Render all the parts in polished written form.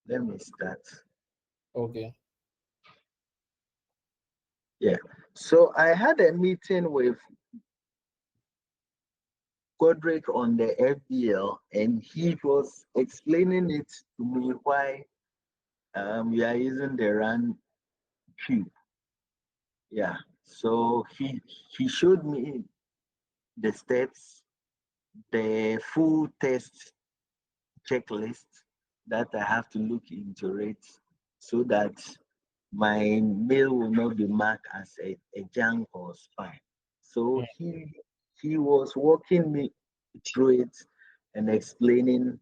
Let me start. Okay. Yeah. So I had a meeting with Godric on the FBL, and he was explaining it to me why we are using the run cube. Yeah. So he showed me the steps, the full test checklist that I have to look into it so that my mail will not be marked as a junk or spam. So he was walking me through it and explaining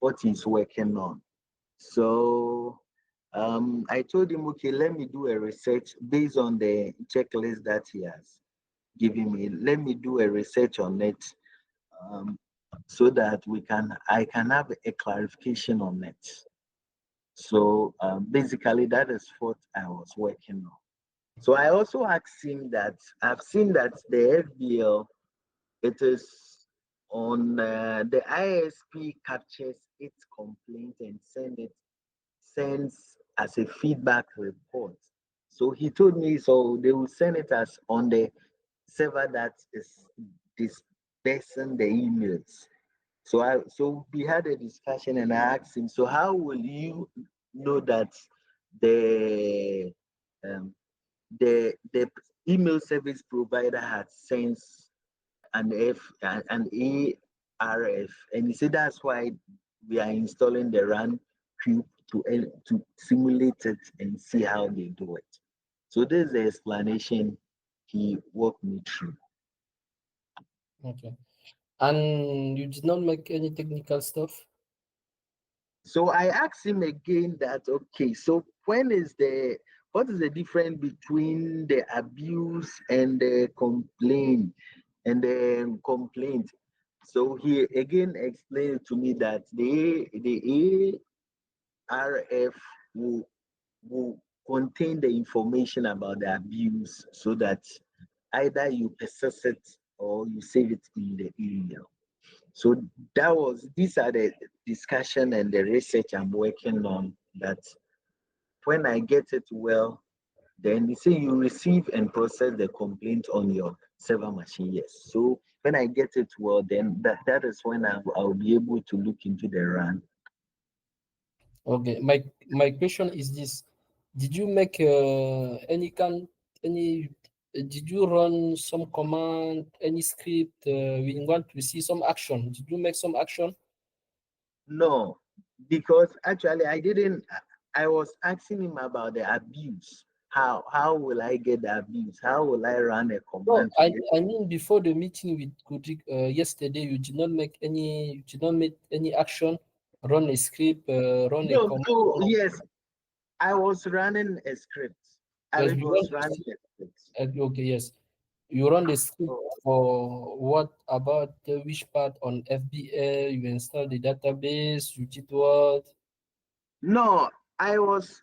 what he's working on. So I told him, okay, let me do a research based on the checklist that he has given me. Let me do a research on it um, so that I can have a clarification on it. So basically, that is what I was working on. So I also asked him that I've seen that the FBL, it is on the ISP captures its complaint and sends as a feedback report. So he told me so they will send it as on the server that is dispersing the emails. So we had a discussion and I asked him, so how will you know that the um, the email service provider had sent an ARF, and he said that's why we are installing the run cube to simulate it and see how they do it. So this is the explanation he walked me through. Okay. And you did not make any technical stuff? So I asked him again that okay, so what is the difference between the abuse and the complaint? So he again explained to me that the ARF will contain the information about the abuse so that either you process it or you save it in the email. So these are the discussion and the research I'm working on that when I get it well, then you say you receive and process the complaint on your server machine. Yes. So when I get it well, then that is when I'll be able to look into the run. Okay. My question is this: did you make any? Did you run some command, any script? We want to see some action. Did you make some action? No, because actually I didn't. I was asking him about the abuse. How will I get the abuse? How will I run a No, command to get? I mean before the meeting with Kudrik yesterday, you did not make any. You did not make any action. Run a script. Run a No, command. no, yes, I was running a script. I Yes, was running a script. okay, yes. You run the script So, for what about which part on FBL? You install the database. You did what? no, I was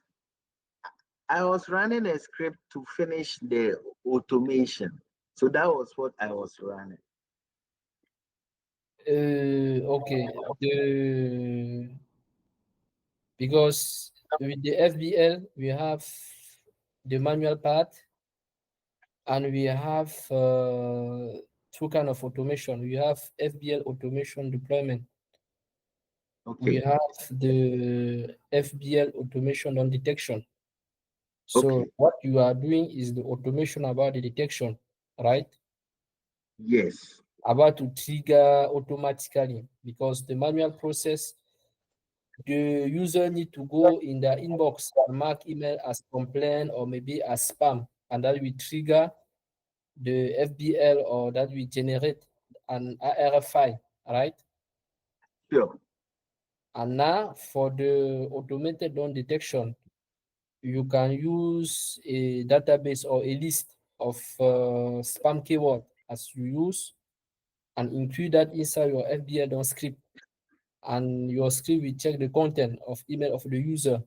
I was running a script to finish the automation. So that was what I was running. Okay. Because with the FBL we have the manual part and we have two kind of automation. We have FBL automation deployment. We Okay, have the FBL automation on detection. So okay, what you are doing is the automation about the detection, right? yes, About to trigger automatically because the manual process, the user need to go in the inbox and mark email as complaint or maybe as spam, and that will trigger the FBL or that will generate an RFI, right? sure, And now for the automated non detection, you can use a database or a list of spam keyword as you use and include that inside your FBL script. And your script will check the content of email of the user.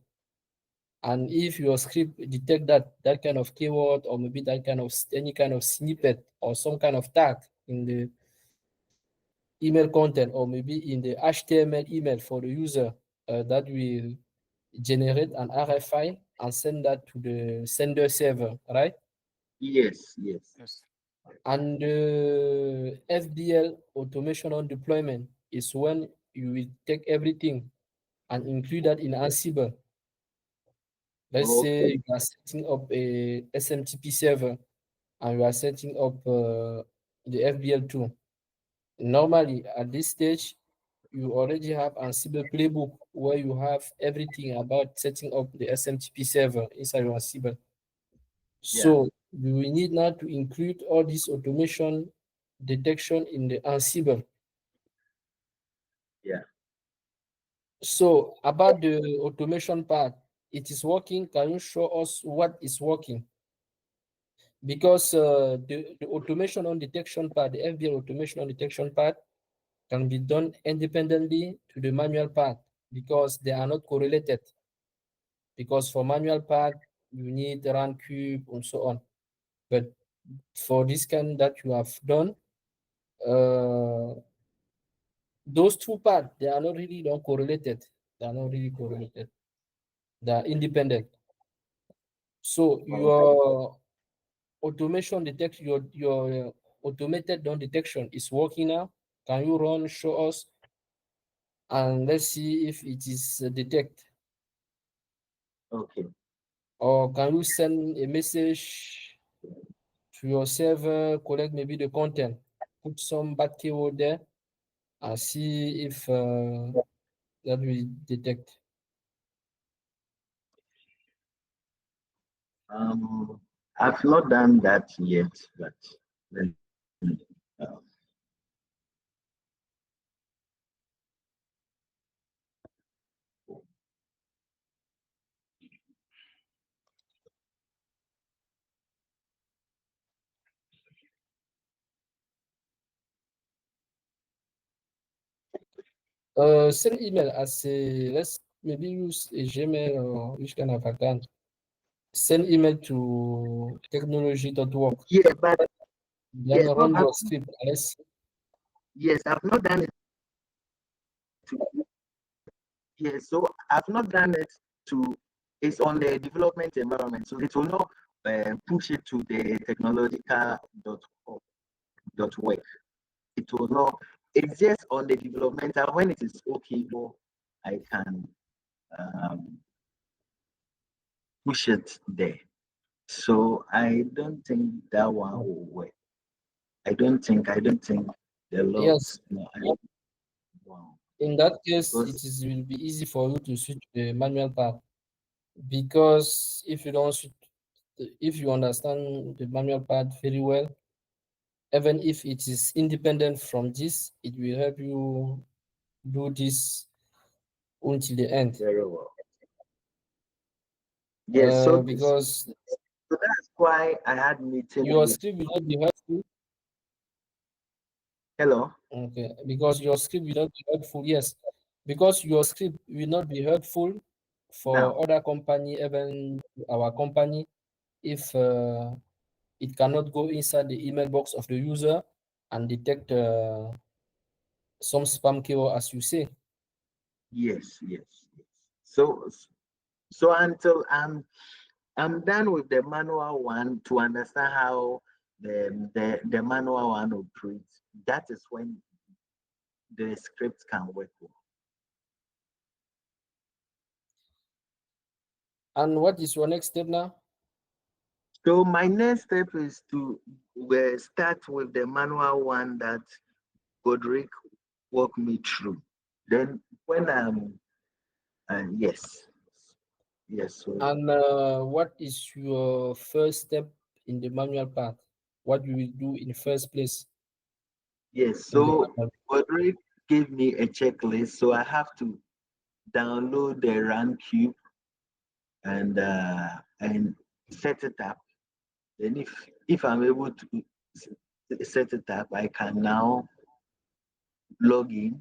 And if your script detect that kind of keyword or maybe that kind of any kind of snippet or some kind of tag in the email content or maybe in the HTML email for the user, that will generate an RFI and send that to the sender server, right? Yes, yes. Yes. And the FBL automation on deployment is when you will take everything and include that in Ansible. Let's say Okay. you are setting up a SMTP server and you are setting up the FBL tool. Normally, at this stage, you already have Ansible playbook where you have everything about setting up the SMTP server inside your Ansible. Yeah, So we will need now to include all this automation detection in the Ansible. yeah. So about the automation part, it is working. Can you show us what is working? Because the automation on detection part, the FBL automation on detection part, can be done independently to the manual part because they are not correlated. Because for manual part, you need Roundcube and so on. But for this kind that you have done, those two parts, they are not really not correlated. They are not really correlated. They are independent. So your automation detection, your automated down detection is working now. Can you run, show us, and let's see if it is detect? Okay. Or can you send a message to your server, collect maybe the content, put some bad keyword there, and see if that will detect? I've not done that yet, but then, uh, Send email as a, let's maybe use a Gmail or which kind of account. Send email to technology.work. yeah, but Then yes, so run your script. Let's yes, I've not done it. Yes, so I've not done it to. It's on the development environment, so it will not push it to the technological.work. It will not. It's just on the developmental. When it is okay, I can um, push it there. So I don't think that one will work. I don't think the yes. logs. No, wow. In that case, Because it is will be easy for you to switch to the manual part because if you don't switch, if you understand the manual part very well, even if it is independent from this, it will help you do this until the end. very well. Yes, Because so that's why I had meeting your with. script will not be helpful. Hello. Okay, because your script will not be helpful. Yes, because your script will not be helpful Now, for other company, even our company, if it cannot go inside the email box of the user and detect some spam keyword, as you say. yes. So until I'm done with the manual one to understand how the manual one operates, that is when the script can work well. And what is your next step now? So my next step is to start with the manual one that Godric walked me through. Then when I'm yes. So And what is your first step in the manual part? What you will do in the first place yes. in the So manual? Godric gave me a checklist, so I have to download the Roundcube and set it up. Then if I'm able to set it up, I can now log in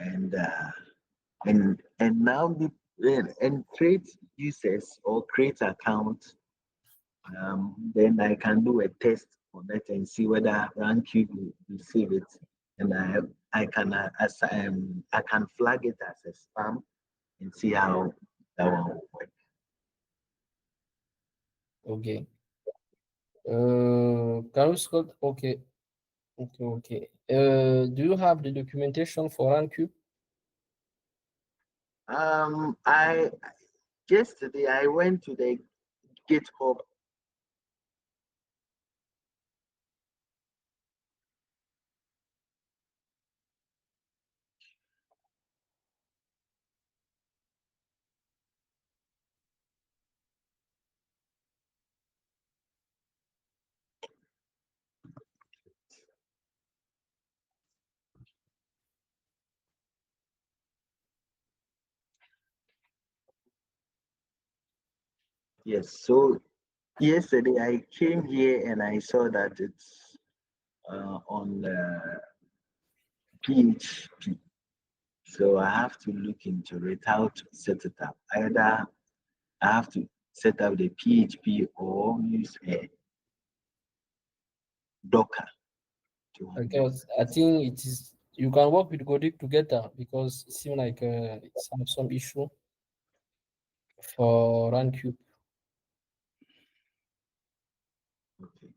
and now and create users or create accounts. Then I can do a test on it and see whether Roundcube will receive it, and I can I can flag it as a spam and see how that one will work. Okay. Can we scroll? Okay. Okay. Do you have the documentation for Roundcube? I yesterday I went to the GitHub. Yes, so yesterday I came here and I saw that it's on PHP. So I have to look into it, how to set it up. Either I have to set up the PHP or use a Docker to handle. Because I think it is you can work with Godik together because it seems like it's some issue for Roundcube. Okay.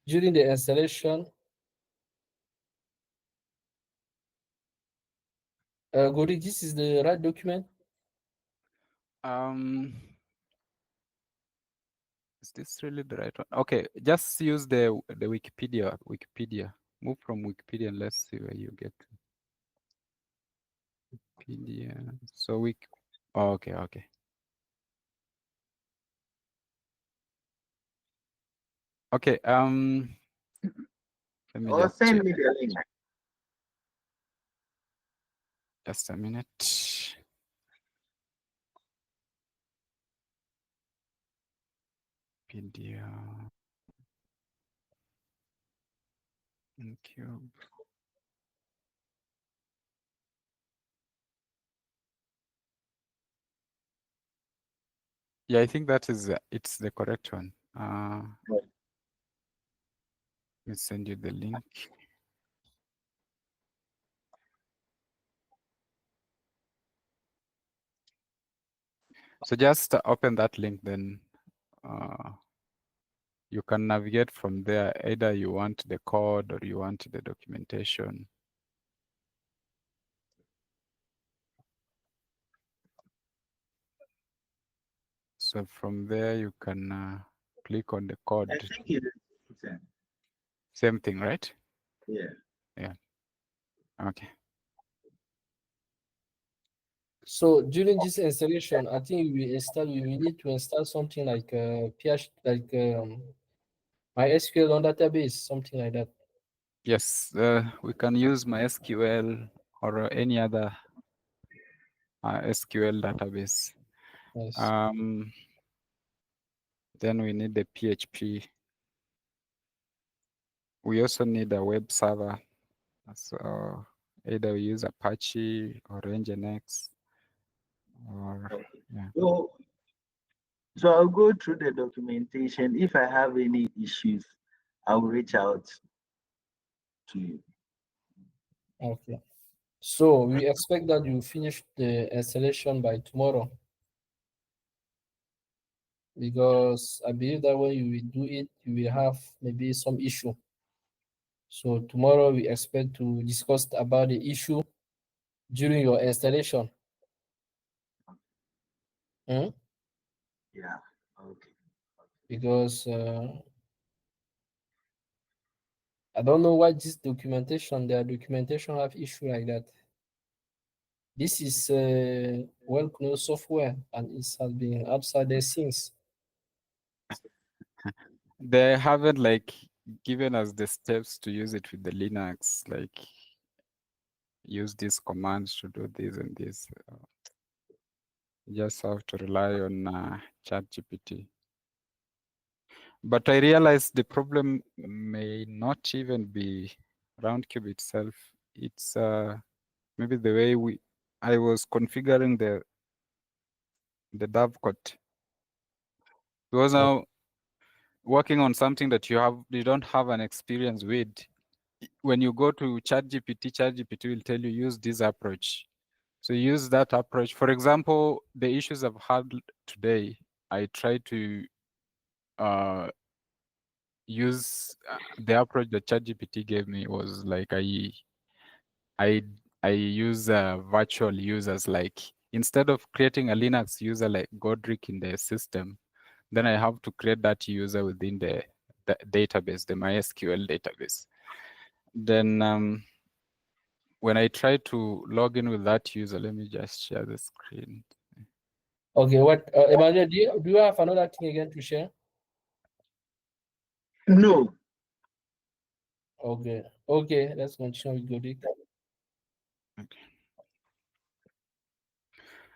During the installation, Godik, this is the right document. Is this really the right one? Okay, just use the Wikipedia. Move from Wikipedia and let's see where you get to. Wikipedia. So okay. Okay, let me Or just send check. me the link. Just a minute. Wikipedia. Roundcube. Yeah, I think that is it's the correct one. Let me send you the link. So just open that link, then you can navigate from there. Either you want the code or you want the documentation. So from there, you can click on the code. I think it is. Same thing, right? Yeah. Yeah. Okay. So during this installation, I think we need to install something like PH, like MySQL on database, something like that. Yes, we can use MySQL or any other SQL database. Yes. Then we need the PHP. We also need a web server. So either we use Apache or Nginx or yeah. So I'll go through the documentation. If I have any issues, I'll reach out to you. Okay. So we expect that you finish the installation by tomorrow, because I believe that when you will do it, you will have maybe some issue. So tomorrow we expect to discuss about the issue during your installation. Yeah. Okay. Because I don't know why this documentation, their documentation have issue like that. This is well-known software and it has been outside there since. They haven't like given us the steps to use it with the Linux, like use these commands to do this and this. You just have to rely on ChatGPT. But I realized the problem may not even be Roundcube itself. It's maybe the way I was configuring the Dovecot. Because now working on something that you don't have an experience with, when you go to ChatGPT will tell you use this approach. So use that approach. For example, the issues I've had today, I try to use the approach that ChatGPT gave me was like I use virtual users. Like instead of creating a Linux user like Godric in the system, then I have to create that user within the database, the MySQL database. Then when I try to log in with that user, let me just share the screen. Okay, what Emmanuel, do you have another thing again to share? No. Okay, okay, let's continue with Godric. Okay.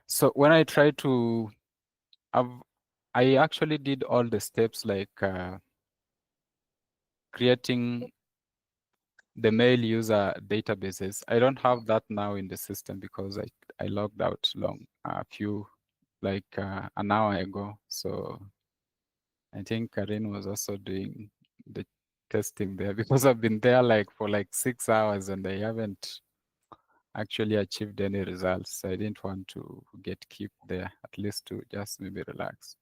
So when I try to, I actually did all the steps like creating the mail user databases. I don't have that now in the system because I logged out an hour ago. So I think Karin was also doing the testing there because I've been there for 6 hours and I haven't actually achieved any results. So I didn't want to keep there, at least to just maybe relax.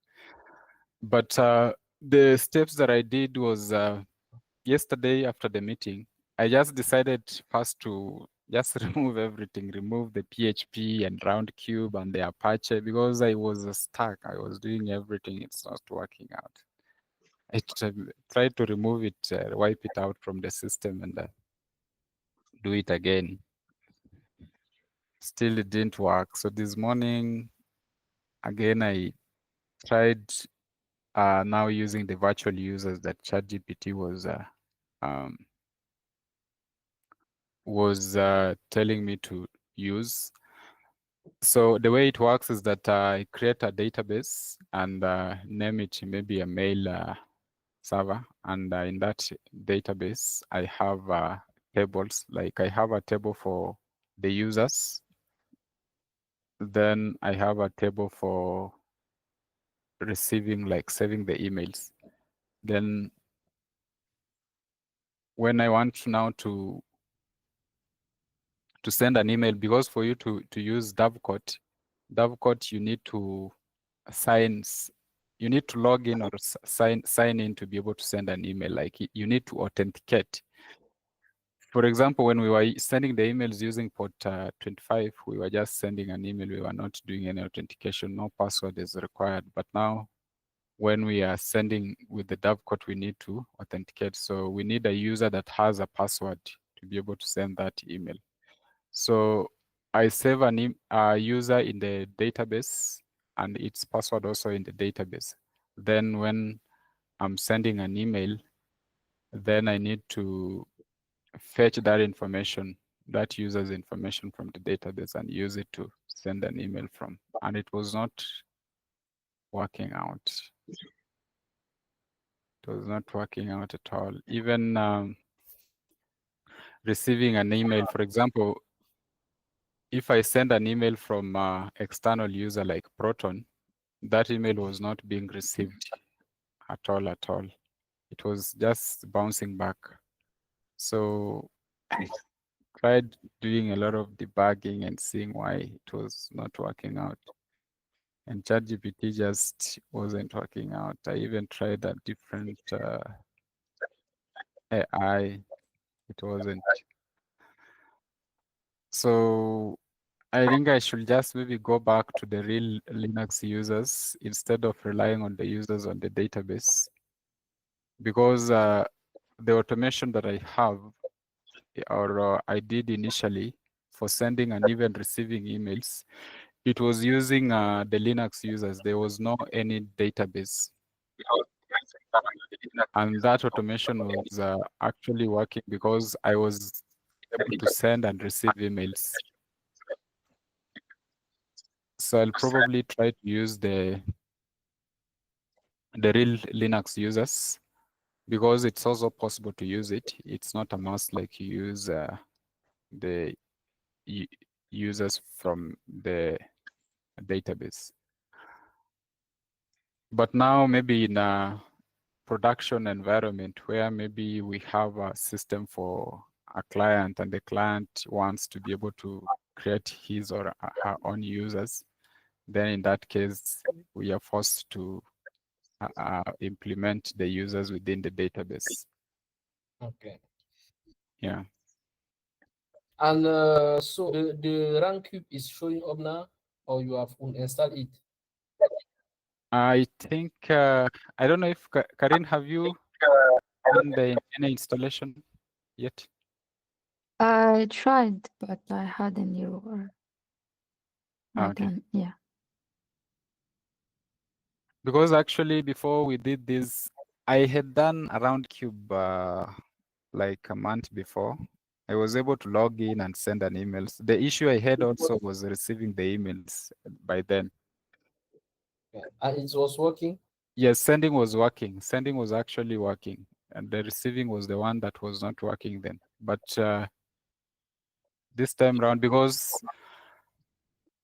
But the steps that I did was yesterday after the meeting, I just decided first to just remove everything, remove the PHP and Roundcube and the Apache because I was stuck. I was doing everything. It's not working out. I tried to remove it, wipe it out from the system and do it again. Still, it didn't work. So this morning, again, I tried now using the virtual users that ChatGPT was telling me to use. So the way it works is that I create a database and name it maybe a mail server. And in that database, I have tables. Like I have a table for the users. Then I have a table for receiving, like saving the emails. Then when I want now to send an email, because for you to use Dovecot, you need to log in or sign in to be able to send an email. Like you need to authenticate. For example, when we were sending the emails using port 25, we were just sending an email. We were not doing any authentication. No password is required. But now, when we are sending with the Dovecot, we need to authenticate. So we need a user that has a password to be able to send that email. So I save a user in the database and its password also in the database. Then when I'm sending an email, then I need to fetch that information, that user's information from the database and use it to send an email from. And it was not working out. It was not working out at all. Even receiving an email, for example, if I send an email from external user like Proton, that email was not being received at all. It was just bouncing back. So I tried doing a lot of debugging and seeing why it was not working out. And ChatGPT just wasn't working out. I even tried a different AI. It wasn't. So I think I should just maybe go back to the real Linux users instead of relying on the users on the database, because the automation that I have or I did initially for sending and even receiving emails, it was using the Linux users. There was no any database. And that automation was actually working because I was able to send and receive emails. So I'll probably try to use the real Linux users because it's also possible to use it. It's not a must like you use the users from the database. But now maybe in a production environment where maybe we have a system for a client and the client wants to be able to create his or her own users, then in that case, we are forced to implement the users within the database. Okay. Yeah. And so the Roundcube is showing up now, or you have uninstalled it? I think, I don't know if, Karin, have you done the any installation yet? I tried, but I had an error. Okay. Yeah. Because actually, before we did this, I had done a Roundcube like a month before. I was able to log in and send an email. The issue I had also was receiving the emails by then. Yeah. And it was working? Yes, sending was working. Sending was actually working. And the receiving was the one that was not working then. But this time around, because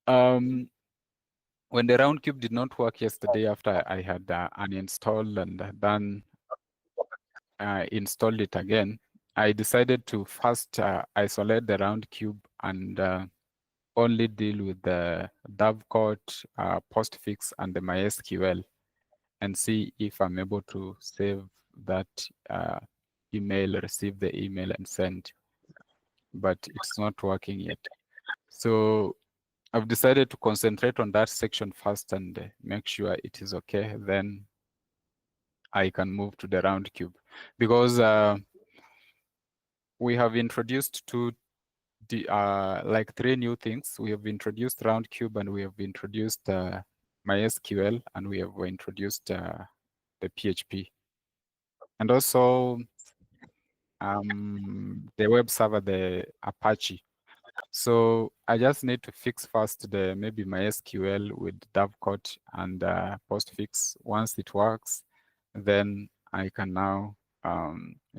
when the Roundcube did not work yesterday after I had uninstalled and then installed it again, I decided to first isolate the Roundcube and only deal with the Dovecot, Postfix, and the MySQL, and see if I'm able to save that email, receive the email, and send. But it's not working yet. So I've decided to concentrate on that section first and make sure it is okay. Then I can move to the Roundcube, because we have introduced like 3 new things. We have introduced Roundcube, and we have introduced MySQL, and we have introduced the PHP, and also the web server, the Apache. So I just need to fix first maybe MySQL with Dovecot and Postfix. Once it works, then I can now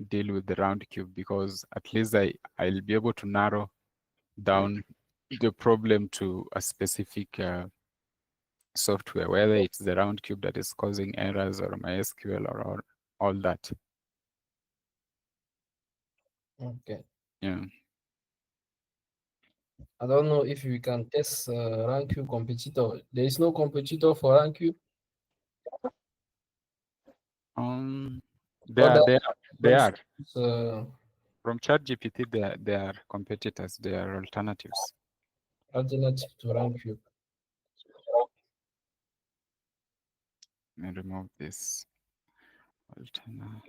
deal with the Roundcube, because at least I'll be able to narrow down the problem to a specific software, whether it's the Roundcube that is causing errors or MySQL or all that. Okay. Yeah. I don't know if we can test Roundcube competitor. There is no competitor for Roundcube. They are So, from ChatGPT. They are competitors. They are alternatives. alternative to Roundcube. Let me remove this alternative.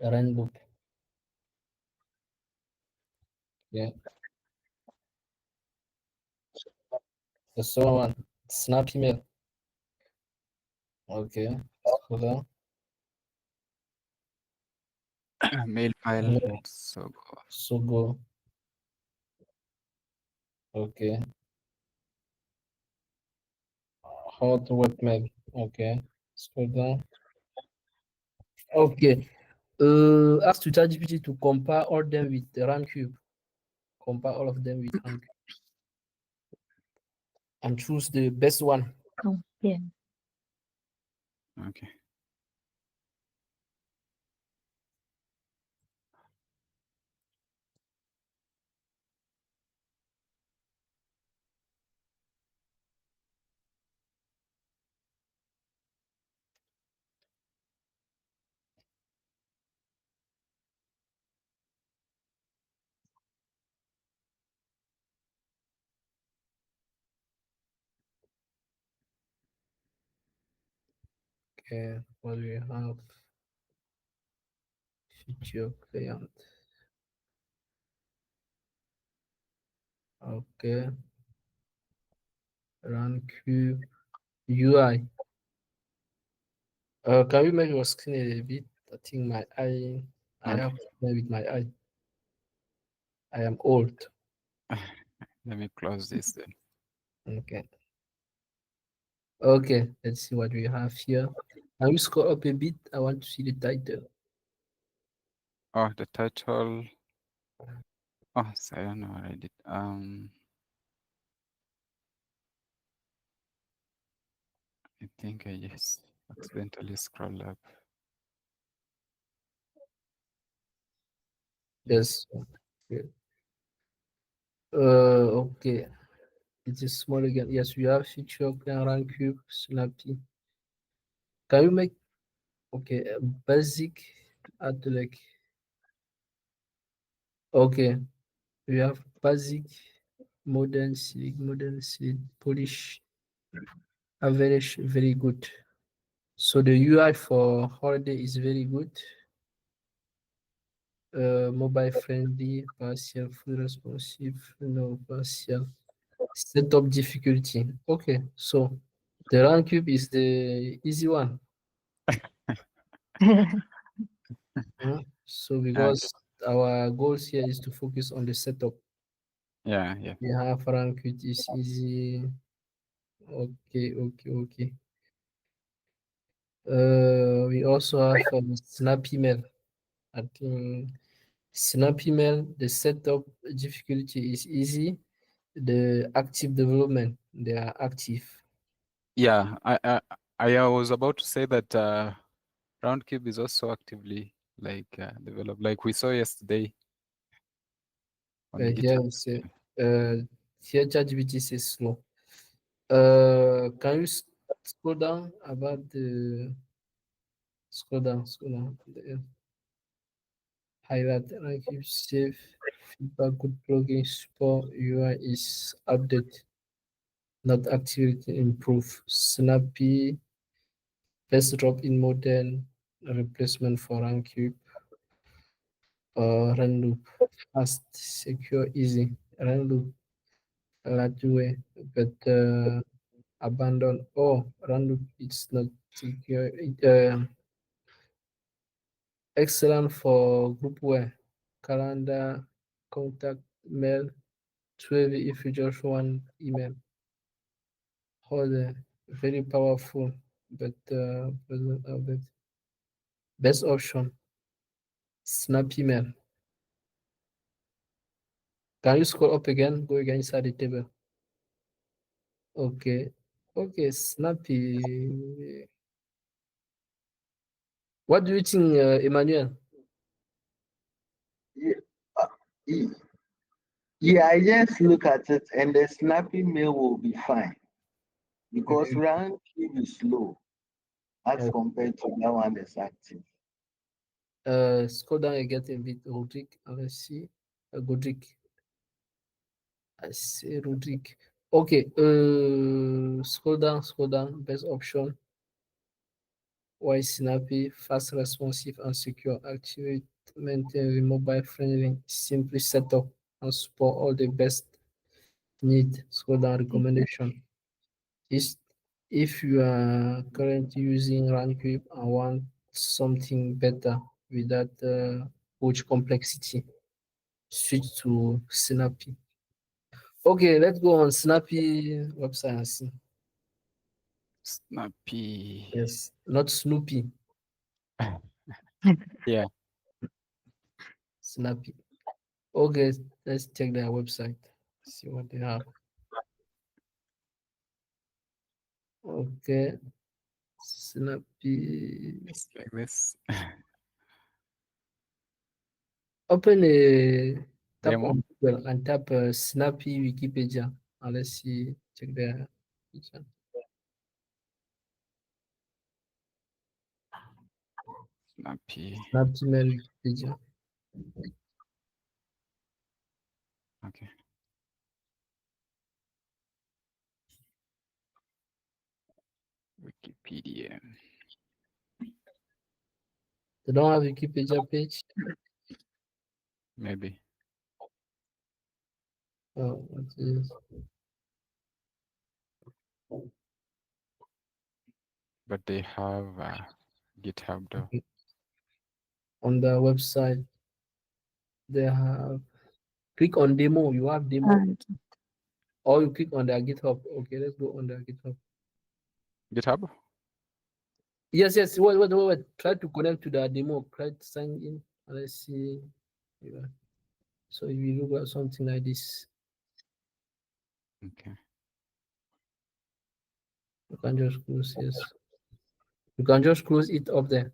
Rainbow. Yeah. The second one, Snappy Mail. Okay. Hold on. Mail file. No. Let's go. So go. Okay. Hot webmail. Okay. Scroll down. Okay. Ask to ChatGPT to compare all them with the Roundcube. Compare all of them with Roundcube. And choose the best one. Oh, yeah. Okay. Okay. What do we have? Feature client. Okay. Roundcube UI. Can you make your screen a bit? I think my eye. I Okay. have problem with my eye. I am old. Let me close this then. Okay. Okay. Let's see what we have here. Can you scroll up a bit? I want to see the title. Oh, the title. Oh, so I don't know what I did. I think I just accidentally scrolled up. Yes. Okay. Okay. It is small again. Yes, we have feature Roundcube, Snappy. Can you make a basic at like okay? We have basic, modern, polish, average, very good. So the UI for holiday is very good. Mobile friendly, partial, full responsive, no partial. Setup difficulty. Okay, so the Roundcube is the easy one. So because our goals here is to focus on the setup. Yeah. We have Roundcube is easy. Okay. We also have Snappy Mail. I think Snappy Mail, the setup difficulty is easy. The active development, they are active. Yeah, I was about to say that Roundcube is also actively developed, like we saw yesterday on GitHub. Here ChatGPT says slow. Can you scroll down about the scroll down the highlight Roundcube save feedback good plugin support UI is update not activity improve snappy best drop in modern replacement for Roundcube run loop fast secure easy run loop way but abandon run loop it's not secure excellent for groupware calendar contact mail 12 if you just want email hold very powerful but best option snappy mail. Can you scroll up again? Go again inside the table. Okay. Snappy. What do you think, Emmanuel? Yeah, I just look at it and the Snappy Mail will be fine because Roundcube is slow as Okay. compared to that one that's active. Scroll down and get a bit Rodrick. Let's see. Godric. I say Rodrick. Okay. Scroll down. Best option. Why snappy, fast, responsive, and secure. Activate, maintain, mobile friendly, simply set up and support all the best need. Scroll down recommendation. Is if you are currently using Roundcube and want something better without huge complexity, switch to Snappy. Okay, let's go on Snappy website and see. Snappy. Yes, not Snoopy. Yeah. Snappy. Okay, let's check their website. See what they have. Okay, Snappy. It's like this. Open a tap Demo. on Google and tap Snappy Wikipedia and let's see, check their picture. Snappy. Snappy Mail Wikipedia. Okay. Wikipedia. They don't have Wikipedia page. Maybe. Oh, what is But they have GitHub though. okay. On the website? They have click on demo. You have demo, or you click on their GitHub. Okay, let's go on their GitHub. GitHub? Yes. Wait. Try to connect to the demo. Try to sign in. Let's see. Yeah. So if you look at something like this, Okay. you can just close. Yes, you can just close it up there.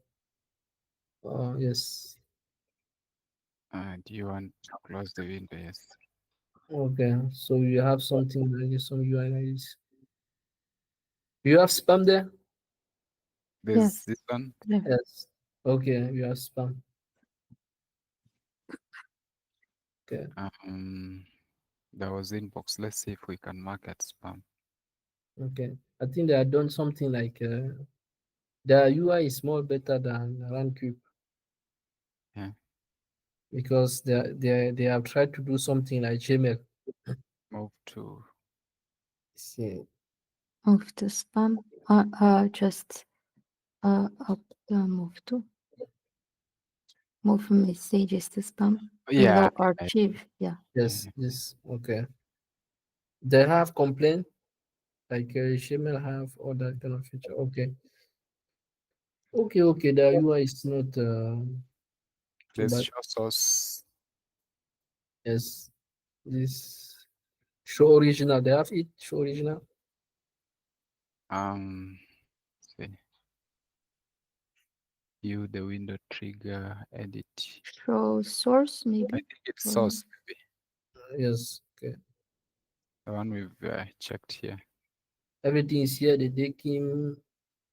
Yes. Do you want to close the window? Yes. Okay, so you have something like this, some UI like this. You have spam there? There's Yes. this one. Yes. Okay, you have spam. Okay. There was inbox. Let's see if we can mark it spam. Okay. I think they have done something like their UI is more better than Roundcube. Yeah. Because they have tried to do something like Gmail. Move to See. Move to spam. Just up. Move to. Move messages to spam. yeah. Or archive. Yeah. Yes, yes. Okay. They have complaint like Gmail have all that kind of feature. Okay. Okay. The UI is not too There's bad. show source. Yes. This show original. They have it. Show original. See. View the window trigger edit. Show source I maybe. think it's source maybe. Yes. Okay. The one we've checked here. Everything is here. The DKIM,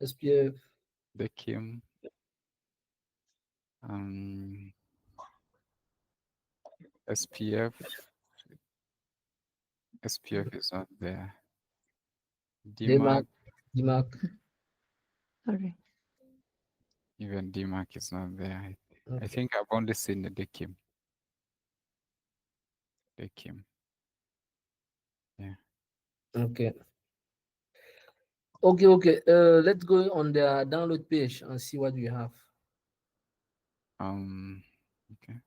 SPF. The Kim. SPF. SPF is not there. DMARC. DMARC. Sorry. Even DMARC is not there. I Okay. think I've only seen the DKIM. DKIM. Yeah. Okay. Okay. Let's go on the download page and see what we have. Okay.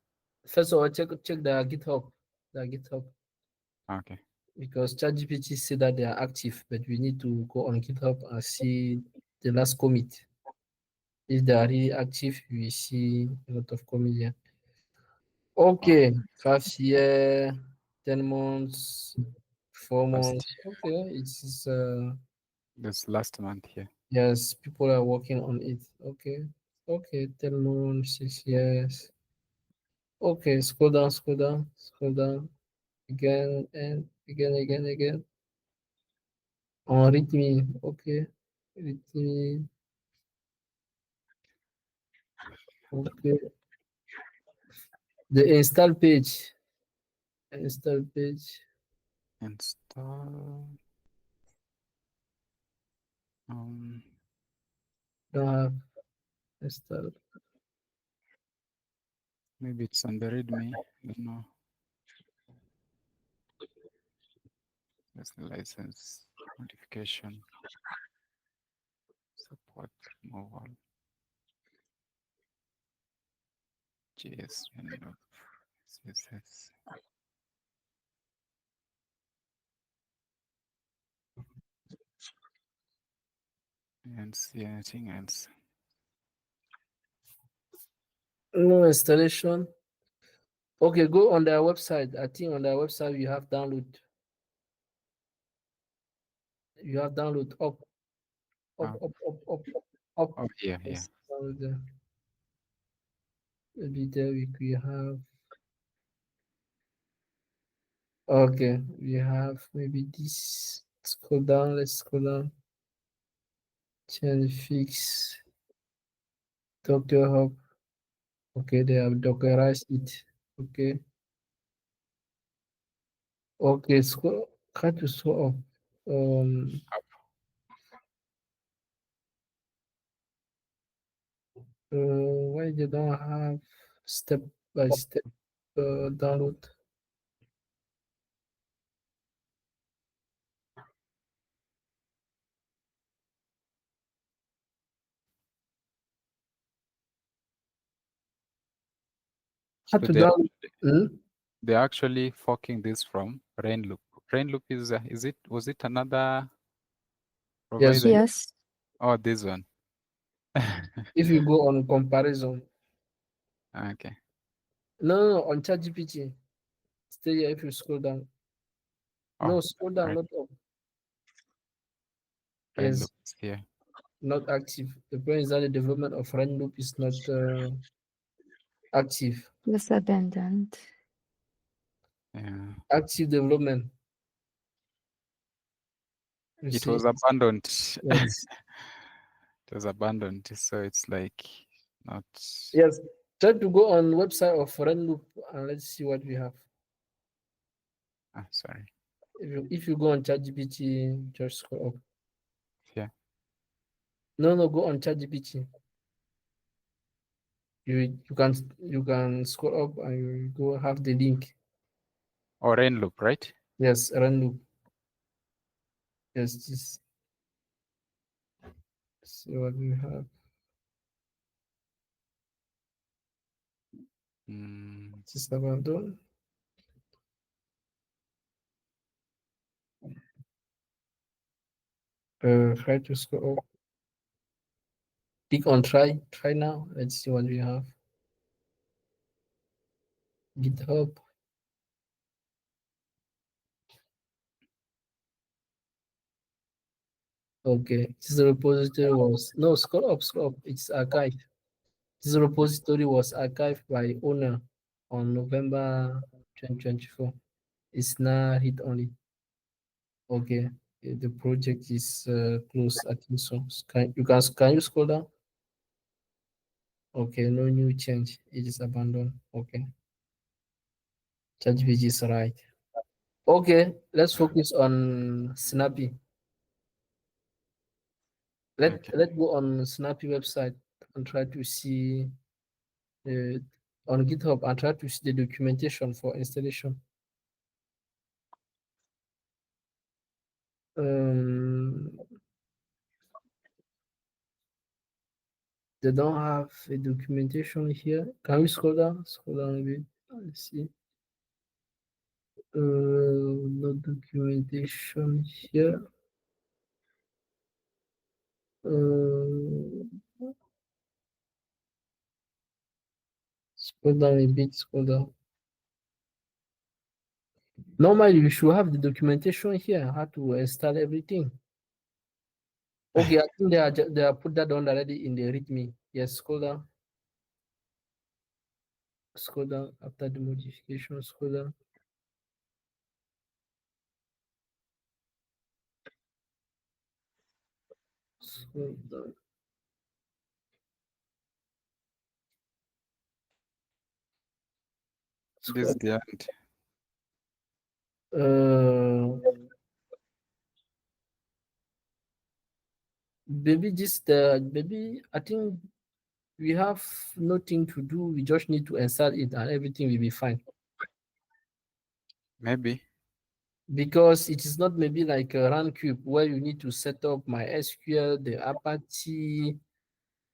First of all, check the GitHub. Okay. Because ChatGPT said that they are active, but we need to go on GitHub and see the last commit. If they are really active, we see a lot of commit here. Okay, 5 years, 10 months, 4 months. Okay, it's this last month here. yes, people are working on it. Okay, 10 months, 6 years. Okay, scroll down again and again. On readme, okay, readme. Okay, the install page. Install. Don't have install. Maybe it's on the README. I don't know. There's the license modification support mobile JS window CSS. And see anything else. No installation. Okay, go on their website. I think on their website you have download. You have download up. Oh, yeah. Yes, download there. Maybe there we have. Okay, we have maybe this. Scroll down. Let's scroll down. Change fix. Docker Hub. Okay, they have Dockerized it. Okay. Okay, scroll. Try to scroll up. Why they don't have step by step download? How So to download? they're actually forking this from Rainloop. Rainloop was it another provider? Yes. Oh, this one. If you go on comparison. Okay. No, on ChatGPT. Stay here if you scroll down. Oh, No, scroll down, right. not up. Right Yes, loop is here. not active. The point is that the development of run loop is not active. Just abandoned. Yeah. Active development. You It see, was abandoned. yes. It was abandoned. So it's like not. Yes. Try to go on website of run loop and let's see what we have. Ah, sorry. If you go on ChatGPT, just scroll up. Yeah. No, go on ChatGPT. You can scroll up and you go have the link. Or rain loop, right? Yes, run loop. Yes, this. See what we have. This is abandoned. Try to scroll up. Click on try now. Let's see what we have. GitHub. Okay, this repository was no scroll up. It's archived. This repository was archived by owner on November 2024. It's now read only. Okay, the project is closed. I think so. Can you scroll down? Okay, no new change. It is abandoned. Okay. ChatGPT is right. Okay, let's focus on Snappy. Let's go on Snappy website and try to see on GitHub and try to see the documentation for installation. They don't have a documentation here. Can we scroll down? Scroll down a bit. Let's see. No documentation here. Scroll down a bit. Scroll down. Normally, you should have the documentation here. How to install everything. Okay, I think they are put that down already in the README. Yes, scroll down. Scroll down after the modification. Scroll down. Scroll down. This is the end. Maybe maybe I think we have nothing to do. We just need to install it and everything will be fine. Maybe. Because it is not maybe like a Roundcube where you need to set up MySQL, the Apache.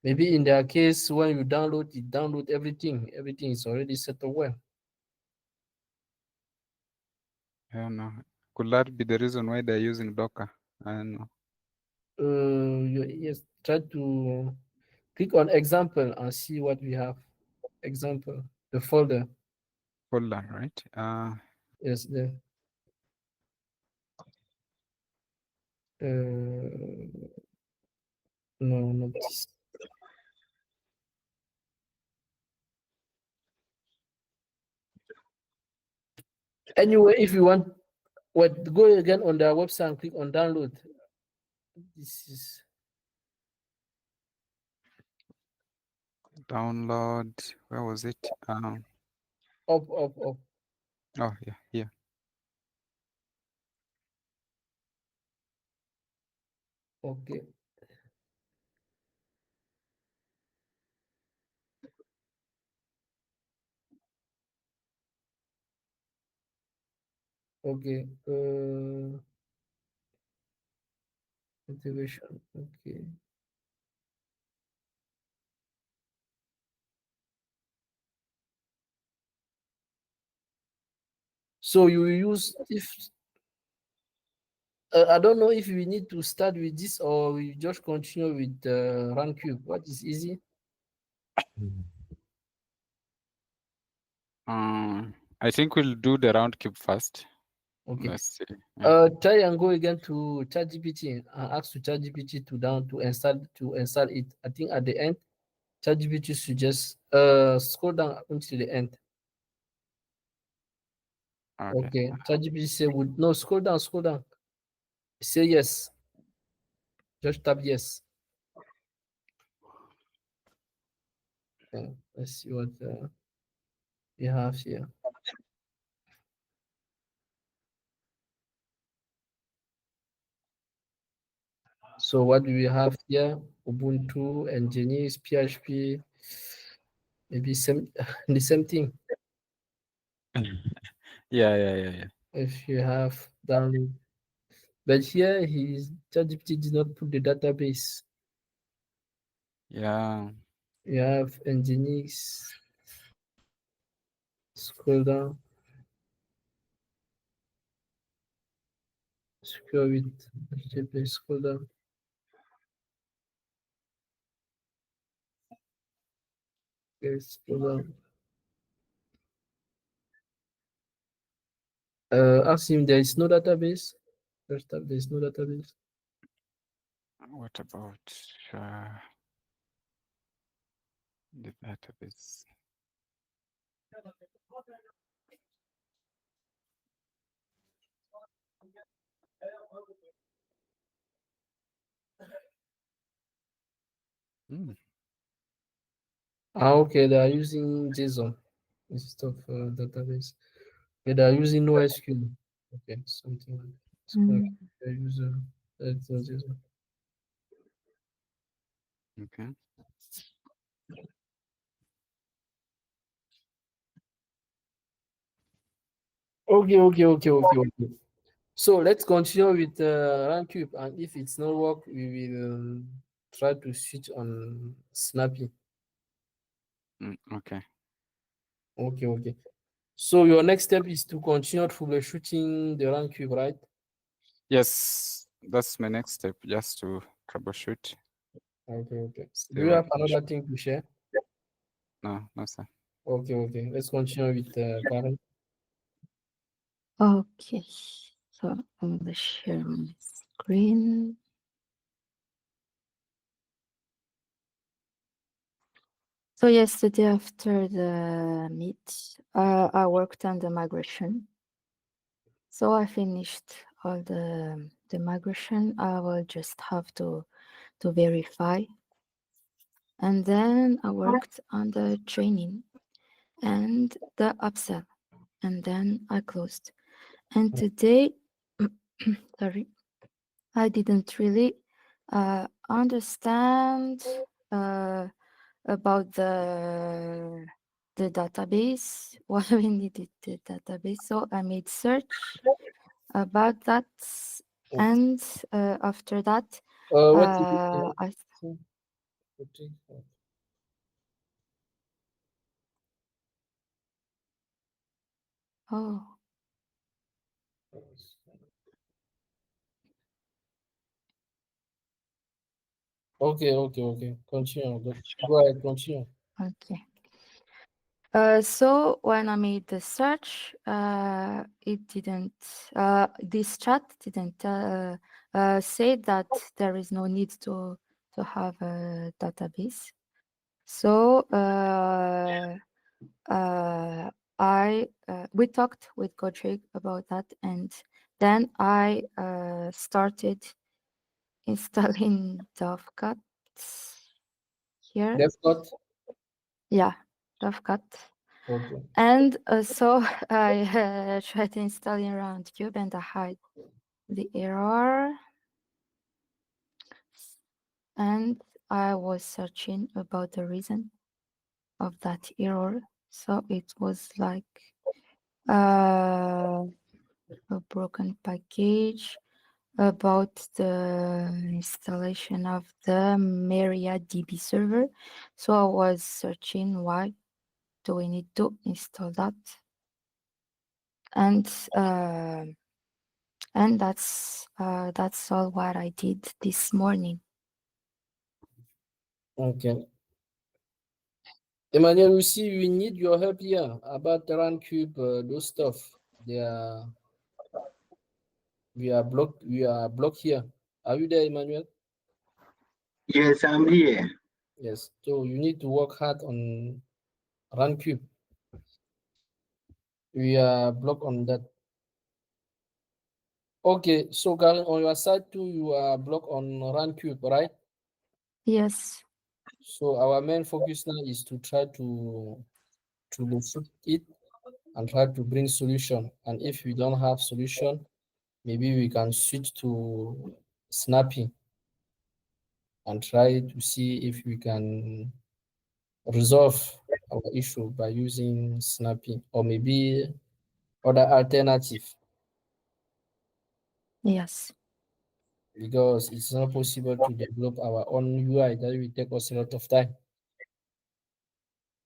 Maybe in their case, when you download everything. Everything is already set up well. I don't know. Could that be the reason why they're using Docker? I don't know. Yes, try to click on example and see what we have. Example, the folder. Folder, right? Yes, there. No, not this. Anyway, if you want, go again on their website and click on download. This is Download. Where was it? up. Oh yeah, here. Okay. Okay. Activation. Okay. So you use if I don't know if we need to start with this or we just continue with Roundcube. What is easy? I think we'll do the Roundcube first. Okay. Let's see. Yeah. Try and go again to ChatGPT and ask to ChatGPT to install it. I think at the end, ChatGPT should just scroll down until the end. Okay. ChatGPT say would no scroll down. Say yes. Just tap yes. Okay. Let's see what we have here. So what do we have here? Ubuntu, Nginx, PHP, maybe the same thing. Yeah. If you have download, but here ChatGPT did not put the database. Yeah. You have Nginx. Scroll down. Scroll with HTTP. Scroll down. Okay, scroll down. Ask him there is no database. First up, there is no database. What about the database? Okay, they are using JSON instead of database. Okay, they are using NoSQL. Okay, something like that. They use JSON. Okay. Okay. So let's continue with Roundcube, and if it's not work, we will try to switch on Snappy. Okay. Okay. So your next step is to continue troubleshooting the Roundcube, right? Yes, that's my next step, just to troubleshoot. Okay. See Do you what have issue. another thing to share? No, sir. Okay. Let's continue with Karen. Okay, so I'm gonna share my screen. So yesterday after the meet, I worked on the migration. So I finished all the migration. I will just have to verify. And then I worked on the training and the upsell. And then I closed. And today, sorry, I didn't really understand about the database, why we needed the database. So I made search about that, and after that, What did I oh. Okay. Continue. Go ahead, continue. Okay. So when I made the search, it didn't. This chat didn't say that there is no need to have a database. So we talked with Godric about that, and then I started installing Dovecot here. Dovecot? Yeah, Dovecot. Okay. And so I tried installing Roundcube and I had the error. And I was searching about the reason of that error. So it was like a broken package about the installation of the MariaDB server. So I was searching why do we need to install that, and that's all what I did this morning. Okay. Emmanuel, we see we need your help here about the Roundcube, those stuff. We are blocked. We are blocked here. Are you there, Emmanuel? Yes, I'm here. Yes. So you need to work hard on Roundcube. We are blocked on that. Okay. So Karen, on your side too, you are blocked on Roundcube, right? Yes. So our main focus now is to try to troubleshoot it and try to bring solution. And if we don't have solution, maybe we can switch to Snappy and try to see if we can resolve our issue by using Snappy or maybe other alternative, Yes. because it's not possible to develop our own UI. That will take us a lot of time.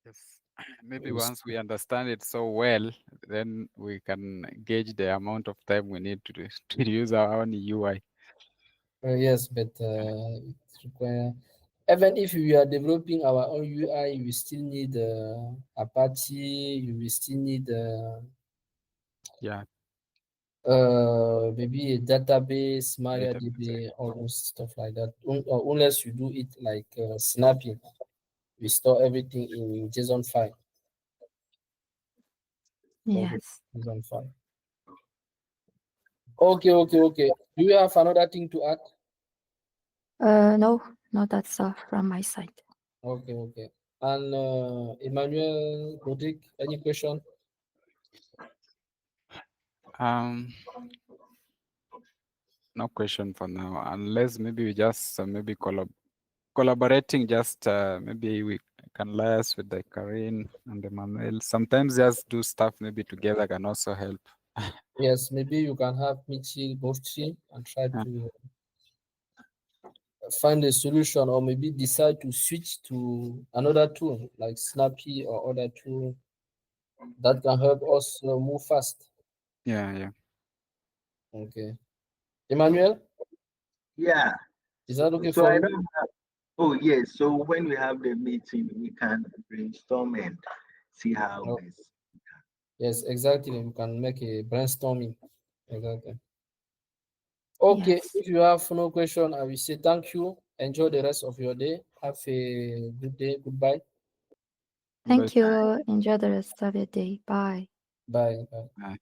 Yes. Maybe Yes. once we understand it so well, then we can gauge the amount of time we need to to use our own UI. Yes, but it require, even if we are developing our own UI, we still need Apache. You will still need Yeah. maybe a database, MariaDB, Database. all those stuff like that. Unless you do it like Snappy, we store everything in JSON file. Yes. JSON file. Okay. Do you have another thing to add? No, that's all from my side. Okay. And Emmanuel, Rodrigue, any question? No question for now, unless maybe we just maybe collaborating. Just maybe we can liaise with the Karin and the Manuel. Sometimes just do stuff maybe together can also help. Yes, maybe you can have Michi both team and try to find a solution, or maybe decide to switch to another tool like Snappy or other tool that can help us move fast. Yeah. Okay. Emmanuel, Yeah. is that okay So for I you? don't have. Oh yes. So when we have the meeting, we can brainstorm and see how No. best. Yes, exactly. We can make a brainstorming. Exactly. Okay, Yes. if you have no question, I will say thank you. Enjoy the rest of your day. Have a good day. Goodbye. Thank you. Enjoy the rest of your day. Bye. Bye. Bye.